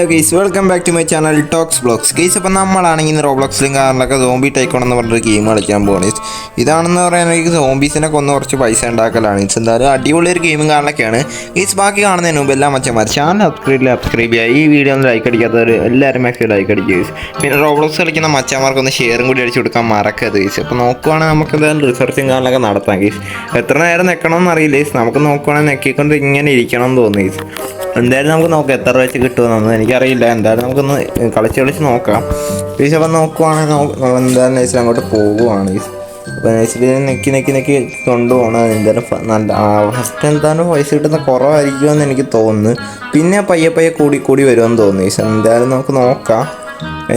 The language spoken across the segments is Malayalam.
Guys welcome back to my channel talks blogs guys. അപ്പോൾ നമ്മളാണെങ്കിൽ റോബ്ലോക്സിലും കാറിലൊക്കെ സോംബി ടൈക്കോൺ എന്ന് പറഞ്ഞൊരു ഗെയിം കളിക്കാൻ പോകണം. ഇതാണെന്ന് പറയാൻ എനിക്ക് സോംബീസിനെ കൊന്ന് കുറച്ച് പൈസ ഉണ്ടാക്കലാണ്. എന്തായാലും അടിപൊളി ഒരു ഗെയിമും കാറിലൊക്കെയാണ് ഗൈസ്. ബാക്കി കാണുന്നതിന് മുമ്പ് എല്ലാം മച്ചന്മാർ ചാനൽ സബ്സ്ക്രൈബ് ചെയ്യുക. ഈ വീഡിയോ ഒന്ന് ലൈക്ക് അടിക്കാത്തവർ എല്ലാവരും മാക്സിമം ലൈക്ക് അടിക്കുക ഗൈസ്. പിന്നെ റോബ്ലോക്സ് കളിക്കുന്ന മച്ചന്മാർക്കൊന്ന് ഷെയറും കൂടി അടിച്ചു കൊടുക്കാൻ മറക്കരുത് ഗൈസ്. അപ്പോൾ നോക്കുവാണെങ്കിൽ നമുക്ക് എന്തായാലും റിസർച്ചും കാറിലൊക്കെ നടത്താം ഗൈസ്. എത്ര നേരം നിൽക്കണമെന്ന് അറിയില്ല ഗൈസ്. നമുക്ക് നോക്കുവാണെങ്കിൽ നെക്കിക്കൊണ്ട് ഇങ്ങനെ ഇരിക്കണം എന്ന് തോന്നി ഗൈസ്. എന്തായാലും നമുക്ക് നോക്കാം എത്ര വെച്ച് കിട്ടുമെന്നൊന്നും എനിക്കറിയില്ല. എന്തായാലും നമുക്കൊന്ന് കളിച്ച് നോക്കാം ഗൈസ്. അപ്പം നോക്കുവാണെങ്കിൽ നമ്മൾ എന്തായാലും നൈസിൽ അങ്ങോട്ട് പോകുവാണ് ഗൈസ്. അപ്പോൾ നൈസിൽ നെക്കി കൊണ്ടുപോകണം. എന്തായാലും നല്ല ഫസ്റ്റ് എന്തായാലും പൈസ കിട്ടുന്ന കുറവായിരിക്കുമെന്ന് എനിക്ക് തോന്നുന്നു. പിന്നെ പയ്യെ കൂടി വരുമെന്ന് തോന്നുന്നു ഗൈസ്. എന്തായാലും നമുക്ക് നോക്കാം.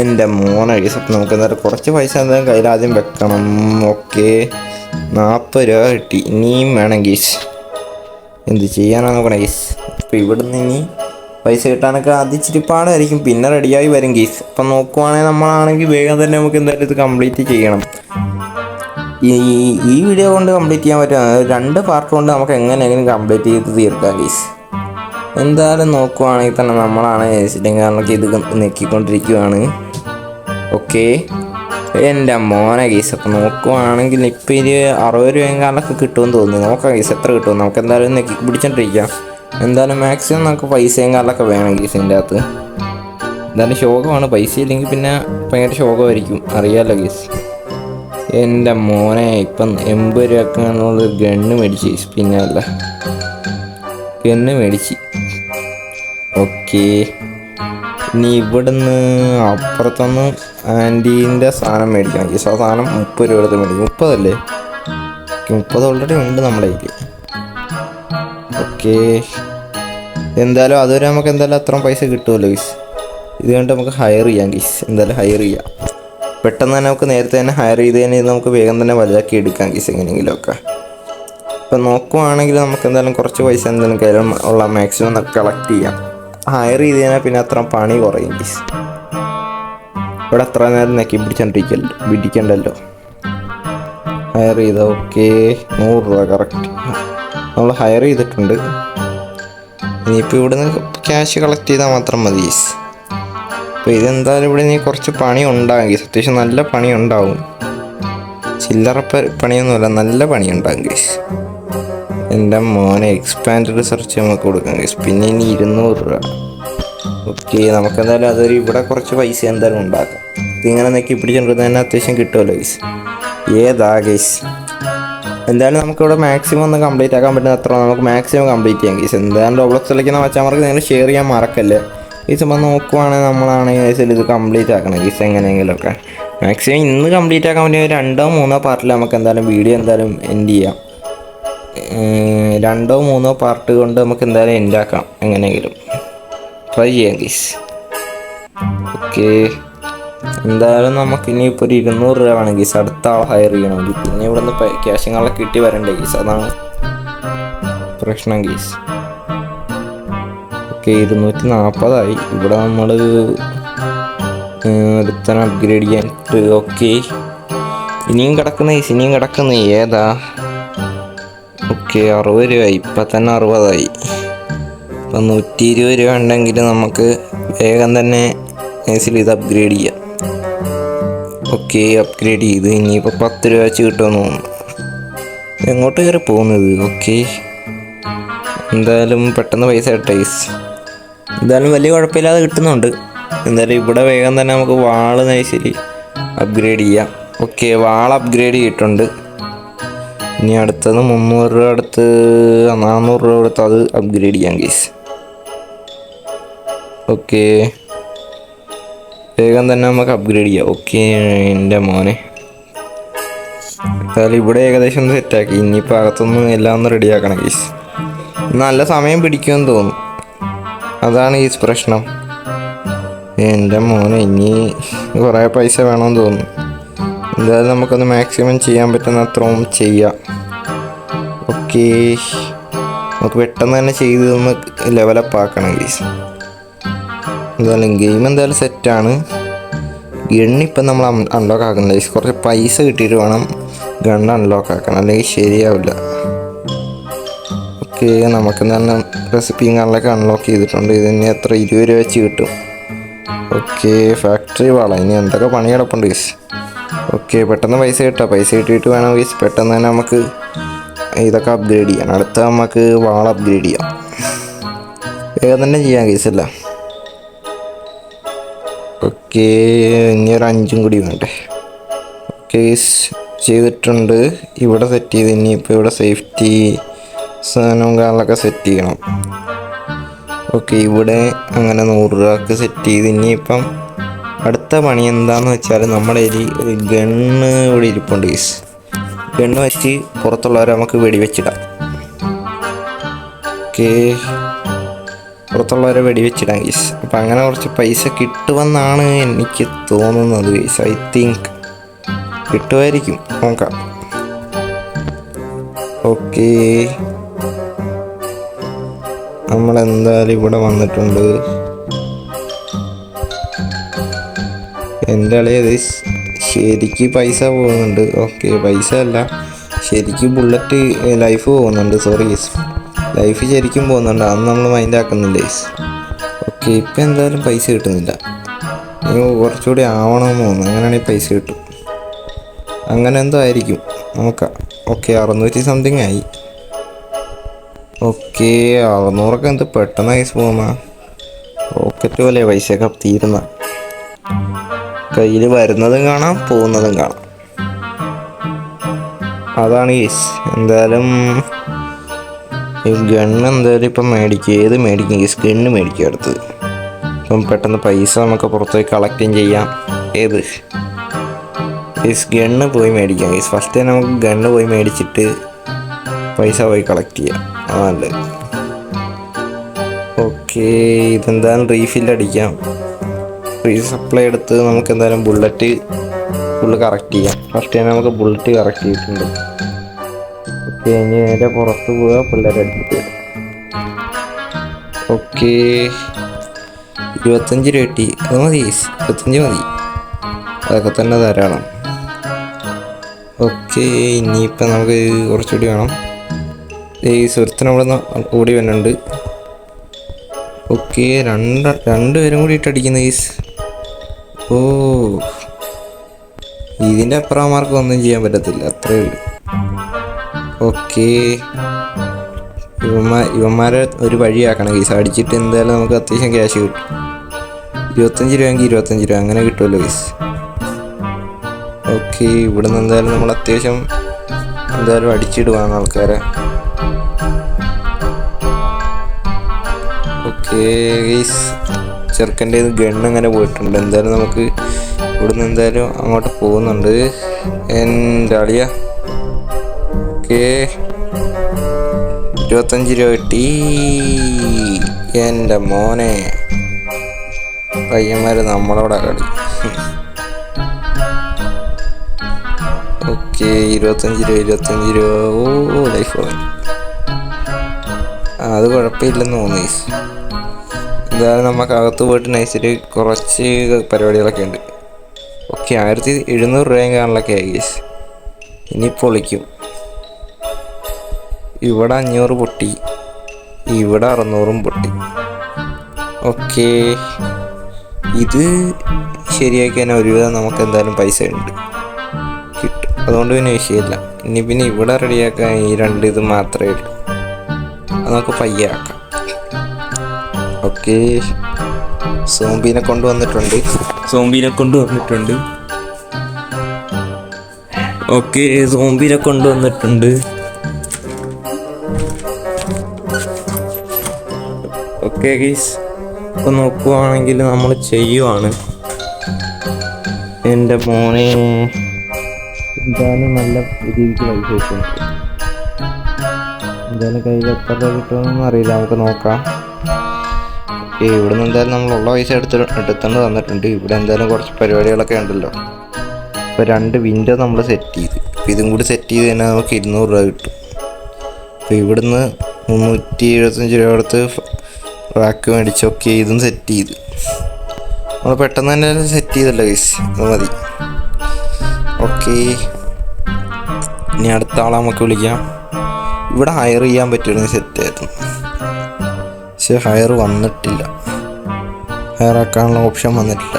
എൻ്റെ മോനെ ഗൈസ്. അപ്പം നമുക്ക് എന്തായാലും കുറച്ച് പൈസ എന്തായാലും കയ്യിൽ ആദ്യം വെക്കണം. ഓക്കെ, 40 രൂപ കിട്ടി. ഇനിയും വേണം ഗൈസ്. എന്ത് ചെയ്യാനാണ് നോക്കണം ഗൈസ്. അപ്പോൾ ഇവിടുന്ന് ഇനി പൈസ കിട്ടാനൊക്കെ ആദ്യം പാടായിരിക്കും, പിന്നെ റെഡിയായി വരും ഗീസ്. അപ്പം നോക്കുവാണെങ്കിൽ നമ്മളാണെങ്കിൽ വേഗം തന്നെ നമുക്ക് എന്തായാലും ഇത് കംപ്ലീറ്റ് ചെയ്യണം. ഈ വീഡിയോ കൊണ്ട് കംപ്ലീറ്റ് ചെയ്യാൻ പറ്റും. 2 പാർട്ട് കൊണ്ട് നമുക്ക് എങ്ങനെയെങ്കിലും കംപ്ലീറ്റ് ചെയ്ത് തീർക്കാം ഗീസ്. എന്തായാലും നോക്കുവാണെങ്കിൽ തന്നെ നമ്മളാണ് കാരണമൊക്കെ ഇത് നെക്കിക്കൊണ്ടിരിക്കുകയാണ്. ഓക്കെ, എൻ്റെ മോനെ ഗീസ്. അപ്പം നോക്കുവാണെങ്കിൽ ഇപ്പം ഇത് 60 രൂപയും കാരണമൊക്കെ കിട്ടുമെന്ന് തോന്നുന്നു. നോക്കാം ഗീസ് എത്ര കിട്ടുമെന്ന്. നമുക്ക് എന്തായാലും നെക്കി പിടിച്ചോണ്ടിരിക്കാം. എന്തായാലും മാക്സിമം നമുക്ക് പൈസയും കാലൊക്കെ വേണം ഗീസിൻ്റെ അകത്ത്. എന്തായാലും ശോകമാണ്. പൈസ ഇല്ലെങ്കിൽ പിന്നെ ഭയങ്കര ശോകമായിരിക്കും, അറിയാമല്ലോ ഗീസ്. എൻ്റെ മോനെ ഇപ്പം 80 രൂപയ്ക്കുള്ള ഗണ്ണ് മേടിച്ച്. പിന്നെ അല്ല ഗണ്ണ് മേടിച്ച്. ഓക്കെ, ഇനി ഇവിടുന്ന് അപ്പുറത്തൊന്ന് ആൻറ്റീൻ്റെ സാധനം മേടിക്കണം ഗീസ്. ആ സാധനം 30 രൂപ എടുത്ത് മേടിക്കും. 30 അല്ലേ? 30 ഓൾറെഡി ഉണ്ട് നമ്മുടെ കയ്യിൽ. ഓക്കെ, എന്തായാലും അതുവരെ നമുക്ക് എന്തായാലും അത്രയും പൈസ കിട്ടുമല്ലോ ഗീസ്. ഇത് കണ്ട് നമുക്ക് ഹയർ ചെയ്യാം ഗീസ്. എന്തായാലും ഹയർ ചെയ്യാം. പെട്ടെന്ന് തന്നെ നമുക്ക് നേരത്തെ തന്നെ ഹയർ ചെയ്ത് തന്നെ നമുക്ക് വേഗം തന്നെ വലുതാക്കി എടുക്കാം ഗീസ് എങ്ങനെയെങ്കിലുമൊക്കെ. ഇപ്പം നോക്കുവാണെങ്കിൽ നമുക്ക് എന്തായാലും കുറച്ച് പൈസ എന്തായാലും കയ്യിലും ഉള്ള മാക്സിമം നമുക്ക് കളക്ട് ചെയ്യാം. ഹയർ ചെയ്ത് കഴിഞ്ഞാൽ പിന്നെ അത്ര പണി കുറയും ഗീസ്. ഇവിടെ അത്ര നേരം നെക്കി പിടിക്കണ്ടല്ലോ. ഹയർ ചെയ്ത ഓക്കെ, 100 രൂപ കറക്റ്റ് നമ്മൾ ഹയർ ചെയ്തിട്ടുണ്ട്. ഇനിയിപ്പോൾ ഇവിടുന്ന് ക്യാഷ് കളക്ട് ചെയ്താൽ മാത്രം മതി ഗീസ്. അപ്പോൾ ഇതെന്തായാലും ഇവിടെ ഇനി കുറച്ച് പണി ഉണ്ടാകും ഗീസ്. അത്യാവശ്യം നല്ല പണി ഉണ്ടാവും. ചില്ലറ പണിയൊന്നുമല്ല, നല്ല പണി ഉണ്ടാകും ഗീസ്. എൻ്റെ മോനെ എക്സ്പാൻഡ് റിസർച്ച് നമുക്ക് കൊടുക്കാം ഗീസ്. പിന്നെ ഇനി 200 രൂപ. ഓക്കെ, നമുക്കെന്തായാലും അതൊരു ഇവിടെ കുറച്ച് പൈസ എന്തായാലും ഉണ്ടാക്കാം. ഇതിങ്ങനെ നെക്കി പിടിച്ചിട്ടുണ്ട് തന്നെ അത്യാവശ്യം കിട്ടുമല്ലോ ഗീസ്. ഏതാ ഗീസ്. എന്തായാലും നമുക്കിവിടെ മാക്സിമം ഒന്ന് കംപ്ലീറ്റ് ആക്കാൻ പറ്റുന്ന അത്ര നമുക്ക് മാക്സിമം കംപ്ലീറ്റ് ചെയ്യാം ഗീസ്. എന്തായാലും റോബ്ലോക്സ് കളിക്കുന്ന മച്ചാന്മാർക്ക് നിങ്ങൾ ഷെയർ ചെയ്യാൻ മറക്കല്ലേ ഗീസ്. അപ്പോൾ നോക്കുവാണെങ്കിൽ നമ്മളാണെങ്കിൽ ഗീസിൽ ഇത് കംപ്ലീറ്റ് ആക്കണം ഗീസ് എങ്ങനെയെങ്കിലുമൊക്കെ. മാക്സിമം ഇന്ന് കംപ്ലീറ്റ് ആക്കാൻ പറ്റിയ 2-3 പാർട്ടിൽ നമുക്ക് എന്തായാലും വീഡിയോ എന്തായാലും എൻഡ് ചെയ്യാം. 2-3 പാർട്ട് കൊണ്ട് നമുക്ക് എന്തായാലും എൻഡ് ആക്കാം. എങ്ങനെയെങ്കിലും ട്രൈ ചെയ്യാം ഗീസ്. ഓക്കെ, എന്തായാലും നമുക്ക് ഇനിയിപ്പോൾ ഒരു 200 രൂപ വേണം ഗീസ്. അടുത്ത ആൾ ഹയർ ചെയ്യണമെങ്കിൽ. പിന്നെ ഇവിടെ നിന്ന് ക്യാഷുകളൊക്കെ കിട്ടി വരണ്ടേ ഗീസ്, അതാണ് പ്രശ്നം ഗീസ്. ഓക്കെ, 240 ഇവിടെ നമ്മൾ ഒരുത്തനെ അപ്ഗ്രേഡ് ചെയ്യാനിട്ട്. ഓക്കെ, ഇനിയും കിടക്കുന്ന ഏതാ. ഓക്കെ, 60 രൂപയായി. ഇപ്പം തന്നെ 60 ഇപ്പം 120 രൂപ ഉണ്ടെങ്കിൽ നമുക്ക് വേഗം തന്നെ നൈസിൽ ഇത് അപ്ഗ്രേഡ് ചെയ്യാം. ഓക്കെ, അപ്ഗ്രേഡ് ചെയ്ത് ഇനിയിപ്പോൾ 10 രൂപ വെച്ച് കിട്ടുമെന്ന് തോന്നുന്നു. എങ്ങോട്ട് കയറി പോകുന്നത്. ഓക്കെ, എന്തായാലും പെട്ടെന്ന് പൈസ കിട്ടെ ഗീസ്. എന്തായാലും വലിയ കുഴപ്പമില്ലാതെ കിട്ടുന്നുണ്ട്. എന്തായാലും ഇവിടെ വേഗം തന്നെ നമുക്ക് വാള് നൈസിൽ അപ്ഗ്രേഡ് ചെയ്യാം. ഓക്കെ, വാൾ അപ്ഗ്രേഡ് ചെയ്തിട്ടുണ്ട്. ഇനി അടുത്തത് 300 രൂപ അടുത്ത് 400 രൂപ കൊടുത്ത് അത് അപ്ഗ്രേഡ് ചെയ്യാം ഗീസ്. ഓക്കെ, വേഗം തന്നെ നമുക്ക് അപ്ഗ്രേഡ് ചെയ്യാം. ഓക്കെ, എൻ്റെ മോനെ. എന്തായാലും ഇവിടെ ഏകദേശം ഒന്ന് സെറ്റാക്കി. ഇനിയിപ്പോൾ അകത്തൊന്നും എല്ലാം ഒന്ന് റെഡിയാക്കണം ഗീസ്. നല്ല സമയം പിടിക്കുമെന്ന് തോന്നും, അതാണ് ഈ പ്രശ്നം. എൻ്റെ മോനെ ഇനി കുറേ പൈസ വേണമെന്ന് തോന്നുന്നു. എന്തായാലും നമുക്കൊന്ന് മാക്സിമം ചെയ്യാൻ പറ്റുന്ന അത്രയും ചെയ്യാം. ഓക്കെ, നമുക്ക് പെട്ടെന്ന് തന്നെ ചെയ്ത് ഒന്ന് ലെവലപ്പ് ആക്കണം ഗീസ്. എന്തായാലും ഗെയിം എന്തായാലും സെറ്റാണ്. ഗണ്ണിപ്പം നമ്മൾ അൺലോക്ക് ആക്കുന്നില്ല ഗീസ്. കുറച്ച് പൈസ കിട്ടിയിട്ട് വേണം ഗണ്ണ് അൺലോക്ക് ആക്കണം, അല്ലെങ്കിൽ ശരിയാവില്ല. ഓക്കെ, നമുക്ക് തന്നെ റെസിപ്പിയും കാര്യങ്ങളൊക്കെ അൺലോക്ക് ചെയ്തിട്ടുണ്ട്. ഇതിന് എത്ര 20 രൂപ വെച്ച് കിട്ടും. ഓക്കെ ഫാക്ടറി വാള. ഇനി എന്തൊക്കെ പണി കിടപ്പുണ്ട് ഗീസ്. ഓക്കെ പെട്ടെന്ന് പൈസ കിട്ടാം. പൈസ കിട്ടിയിട്ട് വേണം ഗീസ് പെട്ടെന്ന് തന്നെ നമുക്ക് ഇതൊക്കെ അപ്ഗ്രേഡ് ചെയ്യാം. അടുത്ത നമുക്ക് വാള അപ്ഗ്രേഡ് ചെയ്യാം. വേഗം തന്നെ ചെയ്യാം ഗീസല്ല. ഓക്കെ ഇനി ഒരു 5 കൂടി വേണ്ടേ. ഓക്കെ ചെയ്തിട്ടുണ്ട്. ഇവിടെ സെറ്റ് ചെയ്ത് ഇനിയിപ്പോൾ ഇവിടെ സേഫ്റ്റി സാധനവും കാര്യങ്ങളൊക്കെ സെറ്റ് ചെയ്യണം. ഓക്കെ ഇവിടെ അങ്ങനെ 100 രൂപക്ക് സെറ്റ് ചെയ്ത് ഇനിയിപ്പം അടുത്ത പണി എന്താണെന്ന് വെച്ചാൽ നമ്മുടെ കയ്യിൽ ഒരു ഗണ്ണ് ഇവിടെ ഇരിപ്പുണ്ട് ഗീസ്. ഗണ്ണ് വെച്ച് പുറത്തുള്ളവരെ നമുക്ക് വെടിവെച്ചിടാം. ഓക്കെ പുറത്തുള്ളവരെ വെടിവെച്ചിടാം ഗീസ്. അപ്പം അങ്ങനെ കുറച്ച് പൈസ കിട്ടുമെന്നാണ് എനിക്ക് തോന്നുന്നത് ഗീസ്. ഐ തിങ്ക് കിട്ടുമായിരിക്കും, നോക്കാം. ഓക്കെ നമ്മളെന്തായാലും ഇവിടെ വന്നിട്ടുണ്ട്. എൻ്റെ അളിയത് ശരിക്ക് പൈസ പോകുന്നുണ്ട്. ഓക്കെ പൈസ അല്ല, ശരിക്കും ബുള്ളറ്റ് ലൈഫ് പോകുന്നുണ്ട്. സോറി ഗീസ്, ലൈഫ് ശരിക്കും പോകുന്നുണ്ട്. അന്ന് നമ്മൾ മൈൻഡ് ആക്കുന്നില്ല ഗീസ്. ഓക്കെ ഇപ്പം എന്തായാലും പൈസ കിട്ടുന്നില്ല. ഇനി കുറച്ചുകൂടി ആവണമെന്ന് തോന്നുന്നു. അങ്ങനെയാണെങ്കിൽ പൈസ കിട്ടും. അങ്ങനെ എന്തോ ആയിരിക്കും, നോക്കാം. ഓക്കെ 600 സംതിങ് ആയി. ഓക്കെ 600 എന്ത് പെട്ടെന്ന് ഐസ് പോകുന്ന റോക്കറ്റ് പോലെ പൈസയൊക്കെ തീരുന്ന. കയ്യിൽ വരുന്നതും കാണാം പോകുന്നതും കാണാം. അതാണ് ഗീസ്. എന്തായാലും ഈ ഗണ്ണ് എന്തായാലും ഇപ്പം മേടിക്കും. ഏത് മേടിക്കും ഗീസ്? ഗണ്ണ് മേടിക്കും അടുത്തത്. ഇപ്പം പെട്ടെന്ന് പൈസ നമുക്ക് പുറത്തേക്ക് കളക്റ്റും ചെയ്യാം. ഏത് ഗീസ്? ഗണ്ണ് പോയി മേടിക്കാം ഗീസ്. ഫസ്റ്റ് തന്നെ നമുക്ക് ഗണ്ണ് പോയി മേടിച്ചിട്ട് പൈസ പോയി കളക്ട് ചെയ്യാം. അതല്ലേ. ഓക്കെ ഇതെന്തായാലും റീഫില്ലടിക്കാം. റീസപ്ലൈ എടുത്ത് നമുക്ക് എന്തായാലും ബുള്ളറ്റ് ഫുള്ള് കറക്റ്റ് ചെയ്യാം. ഫസ്റ്റ് തന്നെ നമുക്ക് ബുള്ളറ്റ് കറക്റ്റ് ചെയ്തിട്ടുണ്ട്. ഓക്കെ ഇനി നേരെ പുറത്ത് പോവുക, പിള്ളേരെ അടുത്തിട്ട് വരും. ഓക്കെ 25 രൂപ കിട്ടി. അത് മതി, 25 മതി, അതൊക്കെ തന്നെ ധാരാളം. ഓക്കെ ഇനിയിപ്പം നമുക്ക് കുറച്ചുകൂടി വേണം. ഈ സുഹൃത്തിന് അവിടെ നിന്ന് കൂടി വരുന്നുണ്ട്. ഓക്കെ രണ്ടുപേരും കൂടി ഇട്ടടിക്കുന്ന ഗീസ്. ഓ ഇതിൻ്റെ അപ്പുറമാർക്ക് ഒന്നും ചെയ്യാൻ പറ്റത്തില്ല, അത്രയേ ഉള്ളൂ. ഓക്കെ ഇവന്മാരെ ഒരു വഴിയാക്കണം ഗീസ്. അടിച്ചിട്ട് എന്തായാലും നമുക്ക് അത്യാവശ്യം ക്യാഷ് കിട്ടും. 25 രൂപയെങ്കിൽ 25 രൂപ അങ്ങനെ കിട്ടുമല്ലോ ഗീസ്. ഓക്കെ ഇവിടെ നിന്ന് എന്തായാലും നമ്മൾ അത്യാവശ്യം എന്തായാലും അടിച്ചിടുവാണ് ആൾക്കാരെ. ഓക്കെ ഗീസ് ചെറുക്കൻ്റെ ഗണ്ണ് അങ്ങനെ പോയിട്ടുണ്ട്. എന്തായാലും നമുക്ക് ഇവിടുന്ന് എന്തായാലും അങ്ങോട്ട് പോകുന്നുണ്ട്. എൻ്റെ അളിയ. ഓക്കെ 25 രൂപ കിട്ടി. എൻ്റെ മോനെ പയ്യന്മാർ നമ്മളോടാ കളി. ഓക്കെ 25 രൂപ. ഓ ലൈഫ് തുടങ്ങി. അത് കുഴപ്പമില്ലെന്ന് തോന്നി. എന്തായാലും നമുക്ക് അകത്ത് പോയിട്ട് നൈസിട്ട് കുറച്ച് പരിപാടികളൊക്കെ ഉണ്ട്. ഓക്കെ 1700 രൂപയും കാണലൊക്കെ ആയി ഗീസ്. ഇനി പൊളിക്കും. ഇവിടെ 500 പൊട്ടി, ഇവിടെ 600 പൊട്ടി. ഓക്കെ ഇത് ശരിയാക്കി തന്നെ ഒരുവിധം നമുക്ക് എന്തായാലും പൈസ ഉണ്ട് കിട്ടും. അതുകൊണ്ട് പിന്നെ വിഷയമില്ല. ഇനി പിന്നെ ഇവിടെ റെഡിയാക്കാൻ ഈ 2 ഇത് മാത്രമേ ഉള്ളൂ. അത് നമുക്ക് പയ്യെ ആക്കാം. ഓക്കെ സോംബീനെ കൊണ്ടുവന്നിട്ടുണ്ട്. ഓക്കെ സോംബീനെ കൊണ്ടുവന്നിട്ടുണ്ട്. ഓക്കെ ഗീസ് ഇപ്പം നോക്കുവാണെങ്കിൽ നമ്മൾ ചെയ്യുവാണ്. എൻ്റെ മോനെ എന്തായാലും നല്ല രീതിക്ക് പൈസ കിട്ടും. എന്തായാലും കയ്യിൽ എത്ര രൂപ കിട്ടുമെന്നൊന്നും അറിയില്ല, നമുക്ക് നോക്കാം. ഓക്കെ ഇവിടെ നിന്ന് എന്തായാലും നമ്മളുള്ള പൈസ എടുത്തുകൊണ്ട് വന്നിട്ടുണ്ട്. ഇവിടെ എന്തായാലും കുറച്ച് പരിപാടികളൊക്കെ ഉണ്ടല്ലോ. ഇപ്പോൾ 2 വിൻഡോ നമ്മൾ സെറ്റ് ചെയ്ത്, അപ്പോൾ ഇതും കൂടി സെറ്റ് ചെയ്ത് തന്നെ നമുക്ക് 200 രൂപ കിട്ടും. അപ്പോൾ ഇവിടുന്ന് 375 രൂപ കൊടുത്ത് റാക്ക് മേടിച്ച്. ഓക്കെ ഇതും സെറ്റ് ചെയ്ത് നമ്മൾ പെട്ടെന്ന് തന്നെ സെറ്റ് ചെയ്തല്ലോ ഗൈസ്, അത് മതി. ഓക്കെ ഇനി അടുത്ത ആളെ നമുക്ക് വിളിക്കാം. ഇവിടെ ഹയർ ചെയ്യാൻ പറ്റുമെന്ന് സെറ്റായിരുന്നു, പക്ഷെ ഹയർ വന്നിട്ടില്ല. ഹയർ ആക്കാനുള്ള ഓപ്ഷൻ വന്നിട്ടില്ല.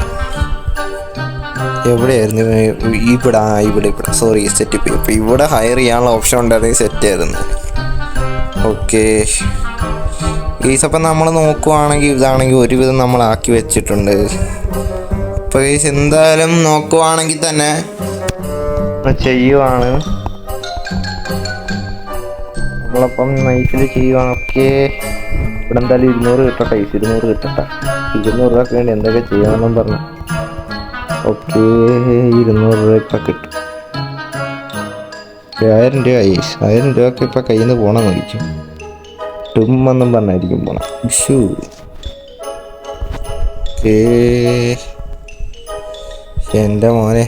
എവിടെയായിരുന്നു ഇവിടെ സോറി സെറ്റപ്പ്. ഇപ്പോൾ ഇവിടെ ഹയർ ചെയ്യാനുള്ള ഓപ്ഷൻ ഉണ്ടായിരുന്നെങ്കിൽ സെറ്റായിരുന്നു. ഓക്കെ ഗൈസ്, അപ്പം നമ്മൾ നോക്കുവാണെങ്കിൽ ഇതാണെങ്കിൽ ഒരുവിധം നമ്മളാക്കി വെച്ചിട്ടുണ്ട്. അപ്പോൾ ഗൈസ് എന്തായാലും നോക്കുവാണെങ്കിൽ തന്നെ ചെയ്യുവാണ് നമ്മളപ്പം നൈസിൽ ചെയ്യുവാണ്. ഓക്കെ ഇവിടെ എന്തായാലും 200 കിട്ടട്ടെ, 200 കിട്ടട്ടെ. 200 രൂപയ്ക്ക് വേണ്ടി എന്തൊക്കെ ചെയ്യാമെന്നും പറഞ്ഞു. ഓക്കെ 200 രൂപ കിട്ടും. 1000 രൂപ 1000 രൂപയ്ക്ക് ഇപ്പം കയ്യിൽ നിന്ന് പോകണം നോക്കും. ടുമ്മെന്നും പറഞ്ഞായിരിക്കും പോണം. ഷൂ എൻ്റെ മോനെ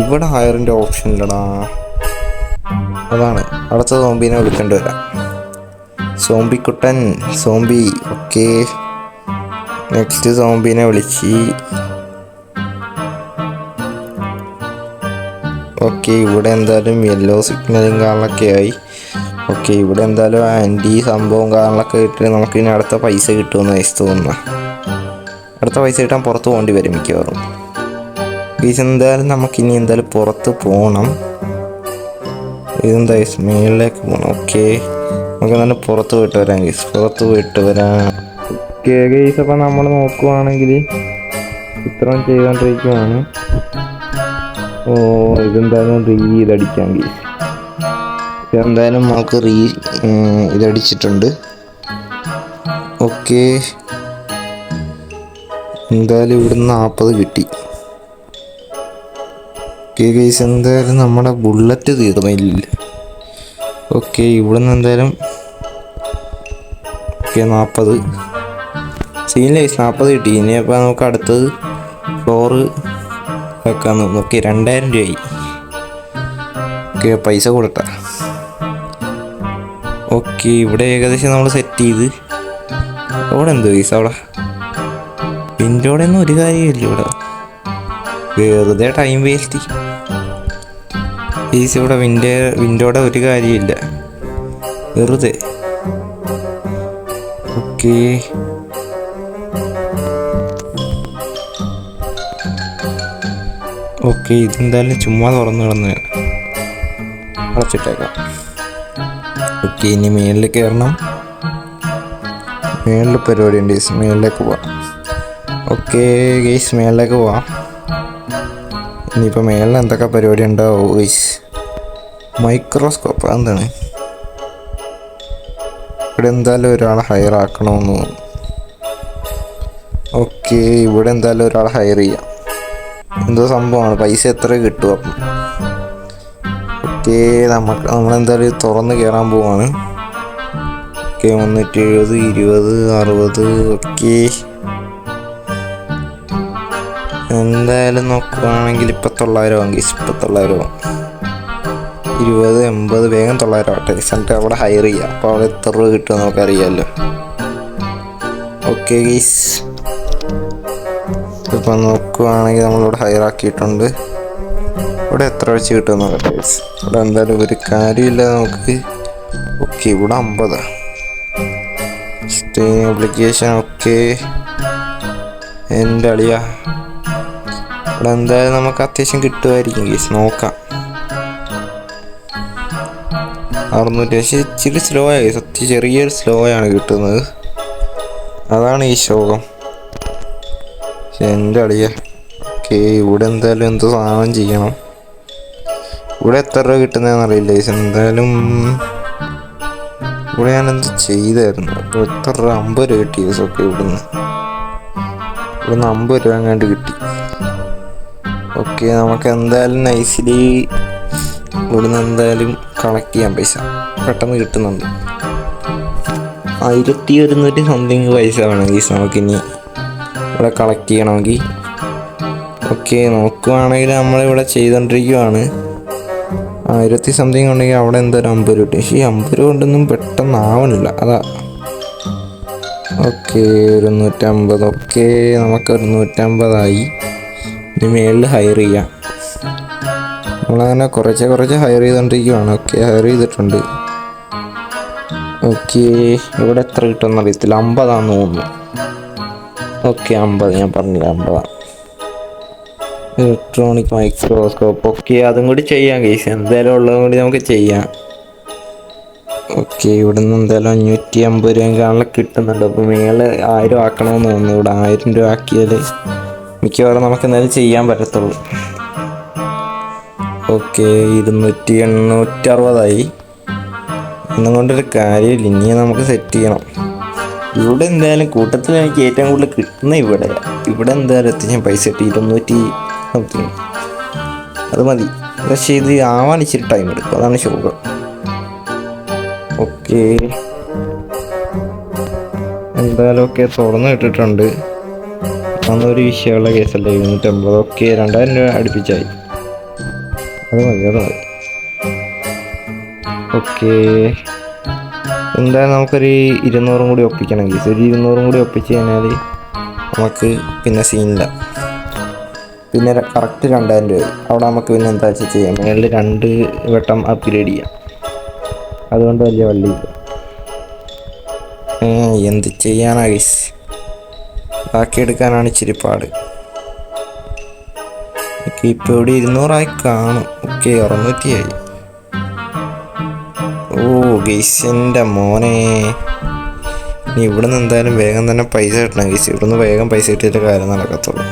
ഇവിടെ ഹയറിൻ്റെ ഓപ്ഷൻ ഇല്ലടാ. അതാണ് അടുത്ത സോംബീനെ വിളിക്കേണ്ടി വരാം. സോംബിക്കുട്ടൻ സോംബി. ഓക്കെ നെക്സ്റ്റ് സോംബീനെ വിളിച്ച്. ഓക്കെ ഇവിടെ എന്തായാലും യെല്ലോ സിഗ്നലും കാണലൊക്കെ ആയി. ഓക്കെ ഇവിടെ എന്തായാലും ആൻറ്റി സംഭവം കാണലൊക്കെ കിട്ടി. നമുക്കിനി അടുത്ത പൈസ കിട്ടുമെന്ന് തോന്നുന്നു. അടുത്ത പൈസ കിട്ടാൻ പുറത്ത് പോകേണ്ടി വരും മിക്കവാറും. ഗൈസ് എന്തായാലും നമുക്കിനി എന്തായാലും പുറത്ത് പോകണം. ഇതെന്താ ഗൈസ് മേളിലേക്ക് പോകണം. ഓക്കെ നമുക്ക് നല്ല പുറത്ത് പോയിട്ട് വരാം ഗൈസ്, പുറത്ത് പോയിട്ട് വരാം. ഓക്കെ ഗൈസ് അപ്പം നമ്മൾ നോക്കുവാണെങ്കിൽ ചിത്രം ചെയ്തുകൊണ്ടിരിക്കുവാണ്. ഓ ഇതെന്തായാലും ഇതടിക്കാം ഗൈസ്. ഇതെന്തായാലും നമുക്ക് ഇതടിച്ചിട്ടുണ്ട്. ഓക്കെ എന്തായാലും ഇവിടുന്ന് 40 കിട്ടി. ഓക്കെ ഗൈസ് എന്തായാലും നമ്മുടെ ബുള്ളറ്റ് തീർന്നില്ല. ഓക്കെ ഇവിടുന്ന് എന്തായാലും ഓക്കെ 40 സീനില്ല ഗൈസ്, 40 കിട്ടി. ഇനി അപ്പോൾ നമുക്ക് അടുത്തത് ഫ്ലോറ് വെക്കാമെന്ന്. ഓക്കെ 2000 രൂപയായി. ഓക്കെ പൈസ കൊടുത്ത. ഓക്കെ ഇവിടെ ഏകദേശം നമ്മൾ സെറ്റ് ചെയ്ത്. അവിടെ എന്തോ ഗൈസ് അവിടെ വിൻഡോടെ ഒന്നും ഒരു കാര്യമില്ല. ഇവിടെ വെറുതെ ടൈം വേസ്റ്റ് ഗൈസ്. ഇവിടെ വിൻഡോടെ ഒരു കാര്യമില്ല, വെറുതെ. ഓക്കെ ഓക്കെ ഇതെന്തായാലും ചുമ്മാ തുറന്നു കിടന്ന് അടച്ചിട്ടേക്കാം. ഓക്കെ ഇനി മേളിൽ കയറണം. മേളിൽ പരിപാടി ഉണ്ട് ഗൈസ്, മേളിലേക്ക് പോവാം. ഓക്കെ ഗൈസ് മേളിലേക്ക് പോവാം. ഇനിയിപ്പോൾ മേളിൽ എന്തൊക്കെ പരിപാടി ഉണ്ടാവും ഗൈസ്. മൈക്രോസ്കോപ്പ് എന്താണ്? ഇവിടെ എന്തായാലും ഒരാളെ ഹയർ ആക്കണമെന്ന് തോന്നുന്നു. ഓക്കെ ഇവിടെ എന്തായാലും ഒരാളെ ഹയർ ചെയ്യാം. എന്തോ സംഭവമാണ്, പൈസ എത്ര കിട്ടും അപ്പം. ഓക്കെ നമ്മളെന്തായാലും തുറന്ന് കയറാൻ പോവാണ്. ഓക്കെ 370 20 60. ഓക്കെ എന്തായാലും നോക്കുകയാണെങ്കിൽ ഇപ്പം 900 വാങ്ങി. ഇപ്പം 900 20 80 വേഗം 900 ആവട്ടെ. എന്നിട്ട് അവിടെ ഹയർ ചെയ്യാം. അപ്പോൾ അവിടെ എത്ര രൂപ കിട്ടുമെന്ന് നമുക്കറിയാമല്ലോ. ഓക്കെ ഗീസ് ഇപ്പം നോക്കുകയാണെങ്കിൽ നമ്മളിവിടെ ഹയർ ആക്കിയിട്ടുണ്ട്. ഇവിടെ എത്ര വെച്ച് കിട്ടുമെന്ന് നോക്കട്ടെ ഗീസ്. ഇവിടെ എന്തായാലും ഒരു കാര്യമില്ല നമുക്ക്. ഓക്കെ ഇവിടെ 50 സ്റ്റേ ആപ്ലിക്കേഷൻ. ഓക്കെ എൻ്റെ അളിയാ ഇവിടെ എന്തായാലും നമുക്ക് അത്യാവശ്യം കിട്ടുമായിരിക്കും ഗീസ്, നോക്കാം. 600 പക്ഷേ ഇച്ചിരി സ്ലോ ആയി, സത്യം ചെറിയൊരു സ്ലോ ആണ് കിട്ടുന്നത്. അതാണ് ഈ ശോകം. പക്ഷെ എൻ്റെ അളിയ. ഓക്കെ ഇവിടെ എന്തായാലും എന്തോ സാധനം ചെയ്യണം. ഇവിടെ എത്ര രൂപ കിട്ടുന്നതെന്ന് അറിയില്ല ഗീസ്. എന്തായാലും ഇവിടെ ഞാനെന്ത് ചെയ്തായിരുന്നു. അപ്പോൾ എത്ര രൂപ? 50 രൂപ കിട്ടി ഗീസ്. ഓക്കെ ഇവിടുന്ന് 50 രൂപ അങ്ങാണ്ട് കിട്ടി. ഓക്കെ നമുക്ക് എന്തായാലും നൈസിലി ഇവിടുന്ന് എന്തായാലും കളക്ട് ചെയ്യാൻ പൈസ പെട്ടെന്ന് കിട്ടുന്നുണ്ട്. 1100 സംതിങ് പൈസ വേണമെങ്കിൽ നമുക്കിനി ഇവിടെ കളക്ട് ചെയ്യണമെങ്കിൽ. ഓക്കെ നോക്കുവാണെങ്കിൽ നമ്മളിവിടെ ചെയ്തുകൊണ്ടിരിക്കുവാണ്. 1000 സംതിങ് ഉണ്ടെങ്കിൽ അവിടെ എന്തായാലും 50 രൂപ. പക്ഷേ ഈ 50 രൂപ കൊണ്ടൊന്നും പെട്ടെന്ന് ആവണില്ല, അതാ. ഓക്കെ 150. ഓക്കെ നമുക്ക് 150 ഇനി മേളിൽ ഹയർ ചെയ്യാം. നമ്മളങ്ങനെ കുറച്ച് ഹയർ ചെയ്തുകൊണ്ടിരിക്കുകയാണ്. ഓക്കെ ഹയർ ചെയ്തിട്ടുണ്ട്. ഓക്കെ ഇവിടെ എത്ര കിട്ടുമെന്ന് അറിയത്തില്ല, 50 തോന്നുന്നു. ഓക്കെ 50, ഞാൻ പറഞ്ഞില്ല 50. ഇലക്ട്രോണിക് മൈക്രോസ്കോപ്പ്, ഓക്കെ അതും കൂടി ചെയ്യാം ഗൈസ്. എന്തായാലും ഉള്ളതും കൂടി നമുക്ക് ചെയ്യാം. ഓക്കെ, ഇവിടെ നിന്ന് എന്തായാലും 550 രൂപ കിട്ടുന്നുണ്ട്. അപ്പോൾ മേലെ 1000 ആക്കണമെന്ന് തോന്നുന്നു. ഇവിടെ 1000 രൂപ ആക്കിയാൽ മിക്കവാറും നമുക്ക് എന്തായാലും ചെയ്യാൻ പറ്റത്തുള്ളൂ. ഓക്കെ, 860 ഒന്നും കൊണ്ടൊരു കാര്യമില്ല. ഇനി നമുക്ക് സെറ്റ് ചെയ്യണം. ഇവിടെ എന്തായാലും കൂട്ടത്തിൽ എനിക്ക് ഏറ്റവും കൂടുതൽ കിട്ടുന്ന ഇവിടെ എന്തായാലും അത്യാവശ്യം പൈസ കിട്ടി. 200 സംതിങ്, അത് മതി. പക്ഷേ ഇത് ആവാൻ ഇച്ചിരി ടൈം എടുക്കും, അതാണ് ശോകം. ഓക്കെ, എന്തായാലും ഓക്കെ തുറന്ന് ഇട്ടിട്ടുണ്ട്. അതൊരു വിഷയമുള്ള കേസല്ല. 250, ഓക്കെ 2000 രൂപ അടുപ്പിച്ചായി. അത് മതി. ഓക്കെ, എന്തായാലും നമുക്കൊരു 200 കൂടി ഒപ്പിക്കണം കേസ്. ഒരു 200 കൂടി ഒപ്പിച്ച് കഴിഞ്ഞാൽ നമുക്ക് പിന്നെ സീനില്ല. പിന്നെ കറക്റ്റ് 2000 രൂപ. അവിടെ നമുക്ക് പിന്നെ എന്താ വെച്ചാൽ ചെയ്യാം. മേളിൽ 2 വട്ടം അപ്ഗ്രേഡ് ചെയ്യാം. അതുകൊണ്ട് വലിയ വള്ളിയില്ല. എന്ത് ചെയ്യാനാ ഗൈസ്, ബാക്കിയെടുക്കാനാണ് ഇച്ചിരി പാട്. ഓക്കെ, ഇപ്പോൾ ഇവിടെ 200 കാണും. ഓക്കെ, 600 ആയി. ഓ ഗൈസ്, എൻ്റെ മോനെ, ഇനി ഇവിടുന്ന് എന്തായാലും വേഗം തന്നെ പൈസ കിട്ടണം ഗൈസ്. ഇവിടുന്ന് വേഗം പൈസ കിട്ടിയിട്ട് കാര്യം നടക്കത്തുള്ളൂ.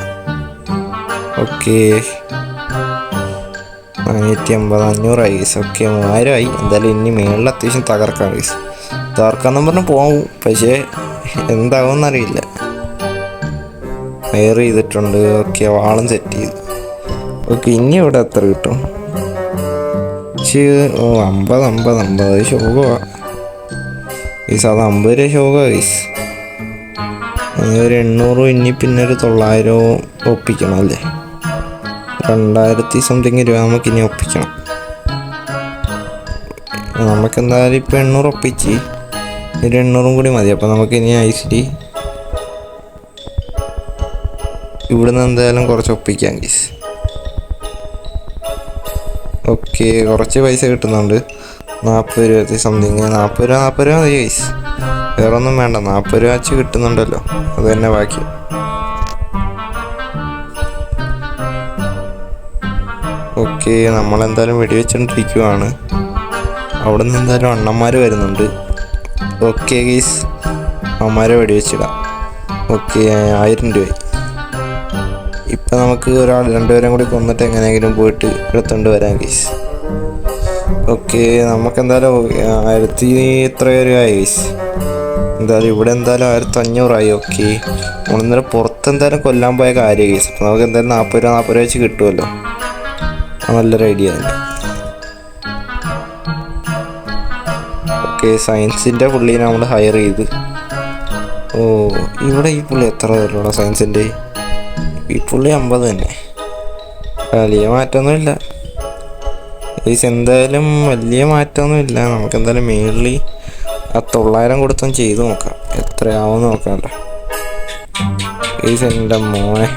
ഓക്കെ, 450, 500 ആയി ഗൈസ്. ഓക്കെ, 3000 ആയി. എന്തായാലും ഇനി മേളിൽ അത്യാവശ്യം തകർക്കാം ഗൈസ്. തകർക്കാന്നും പറഞ്ഞ് പോവും, പക്ഷേ എന്താവുമെന്നറിയില്ല. വയർ ചെയ്തിട്ടുണ്ട്. ഓക്കെ, വാളും സെറ്റ് ചെയ്തു. ഓക്കെ, ഇനി ഇവിടെ എത്ര കിട്ടും? 50 ശോകമാണ് ഗൈസ്. അത് 50 രൂപ ശോകമാണ് ഗൈസ്. ഒരു 800, ഇനി പിന്നെ ഒരു 900 ഒപ്പിക്കണം അല്ലേ. 2000 സംതിങ് രൂപ നമുക്കിനി ഒപ്പിക്കണം. നമുക്കെന്തായാലും ഇപ്പോൾ 800 ഒപ്പിച്ച്, ഒരു 800 കൂടി മതി. അപ്പോൾ നമുക്കിനി ഐസിഡി ഇവിടുന്ന് എന്തായാലും കുറച്ച് ഒപ്പിക്കാം ഗൈസ്. ഓക്കെ, കുറച്ച് പൈസ കിട്ടുന്നുണ്ട്. 40 രൂപ സംതിങ്. 40 രൂപ മതി ഗൈസ്. വേറെ ഒന്നും വേണ്ട. 40 രൂപ വെച്ച് കിട്ടുന്നുണ്ടല്ലോ, അത് തന്നെ ബാക്കി. ഓക്കെ, നമ്മളെന്തായാലും വെടിവെച്ചോണ്ടിരിക്കുവാണ്. അവിടെ നിന്ന് എന്തായാലും അണ്ണന്മാർ വരുന്നുണ്ട്. ഓക്കെ ഗൈസ്, അമ്മമാരെ വെടിവെച്ചിടാം. ഓക്കെ, 1000 രൂപ. ഇപ്പം നമുക്ക് 2 പേരും കൂടി കൊന്നിട്ട് എങ്ങനെയെങ്കിലും പോയിട്ട് എടുത്തുകൊണ്ട് വരാം ഗൈസ്. ഓക്കെ, നമുക്കെന്തായാലും 1000 എത്ര രൂപയായി ഗൈസ്. എന്തായാലും ഇവിടെ എന്തായാലും 1500 ആയി. ഓക്കെ, നമ്മളിന്നലെ പുറത്ത് എന്തായാലും കൊല്ലാൻ പോയ കാര്യം ഗൈസ്. അപ്പോൾ നമുക്ക് എന്തായാലും 40 രൂപ വെച്ച് കിട്ടുമല്ലോ. നല്ലൊരു ഐഡിയ തന്നെ. ഓക്കെ, സയൻസിൻ്റെ പുള്ളിനെ നമ്മൾ ഹയർ ചെയ്ത്. ഓ, ഇവിടെ ഈ പുള്ളി എത്ര തരുള്ളൂ സയൻസിൻ്റെ? ഈ പുള്ളി 50 തന്നെ. വലിയ മാറ്റമൊന്നുമില്ല ഗൈസ്. എന്തായാലും വലിയ മാറ്റമൊന്നുമില്ല. നമുക്കെന്തായാലും മേളിൽ 900 കൊടുത്തും ചെയ്ത് നോക്കാം, എത്രയാവുമെന്ന് നോക്കാമല്ലോ ഗൈസ്. എൻ്റെ മോനെ,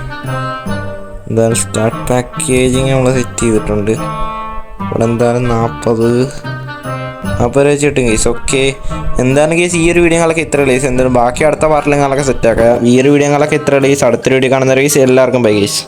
എന്തായാലും സ്റ്റാർട്ട് പാക്കേജിങ് നമ്മൾ സെറ്റ് ചെയ്തിട്ടുണ്ട്. ഇവിടെ എന്തായാലും 40 രൂപ കിട്ടും ഗൈസ്. ഓക്കെ, എന്തായാലും ഗൈസ് ഈ ഒരു വീഡിയോകളൊക്കെ ഇത്ര ഗൈസ്. എന്തായാലും ബാക്കി അടുത്ത പാർട്ടിലങ്ങളൊക്കെ സെറ്റാക്കാം. ഈ ഒരു വീഡിയോകളൊക്കെ ഇത്ര ഗൈസ്. അടുത്തൊരു വീഡിയോ കാണുന്ന ഗൈസ് എല്ലാവർക്കും ബൈ ഗൈസ്.